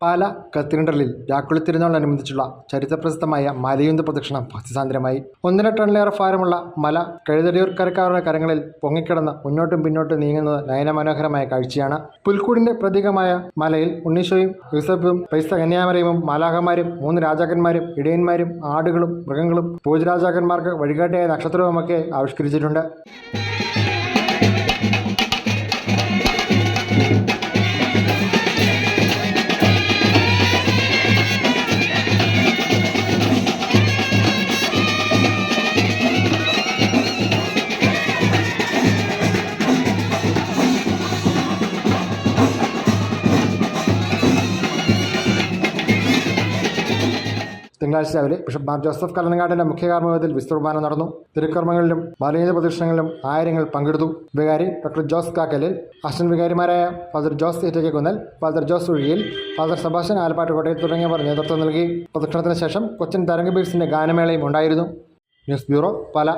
പാല കത്തീഡ്രലിൽ രാക്കുളി തിരുനാളിനനുബന്ധിച്ചുള്ള ചരിത്രപ്രസിദ്ധമായ മലയുന്ത് പ്രദക്ഷിണം ഭക്തിസാന്ദ്രമായി. 1.5 ടണ്ണിലേറെ ഭാരമുള്ള മല കഴുതടിയൂർക്കരക്കാരുടെ കരങ്ങളിൽ പൊങ്ങിക്കിടന്ന് മുന്നോട്ടും പിന്നോട്ടും നീങ്ങുന്നത് നയനമനോഹരമായ കാഴ്ചയാണ്. പുൽക്കൂടിന്റെ പ്രതീകമായ മലയിൽ ഉണ്ണീശോയും യൂസഫും പൈസ കന്യാമറിയമും മാലാഖമാരും 3 രാജാക്കന്മാരും ഇടയന്മാരും ആടുകളും മൃഗങ്ങളും പൂജരാജാക്കന്മാർക്ക് വഴികാട്ടിയായ നക്ഷത്രവുമൊക്കെ ആവിഷ്കരിച്ചിട്ടുണ്ട്. തിങ്കളാഴ്ച രാവിലെ ബിഷപ്പ് മാർ ജോസഫ് കല്ലനങ്ങാട്ടിന്റെ മുഖ്യ കാർമ്മികത്വത്തിൽ വിസ്തുർബാന നടന്നു. തിരുക്കർമ്മങ്ങളിലും മലയുന്ത് പ്രദക്ഷിണങ്ങളിലും ആയിരങ്ങൾ പങ്കെടുത്തു. വികാരി ഡോക്ടർ ജോസ് കാക്കലിൽ, അസിസ്റ്റന്റ് വികാരിമാരായ father Jose Ettaykkunnil, father Jose Uzhiyil, father Sebastian Alappatt Kottayil തുടങ്ങിയവർ നേതൃത്വം നൽകി. പ്രദക്ഷിണത്തിന് ശേഷം കൊച്ചിൻ തരംഗ് ബീഡ്സിന്റെ ഗാനമേളയും ഉണ്ടായിരുന്നു. ന്യൂസ് ബ്യൂറോ, പാല.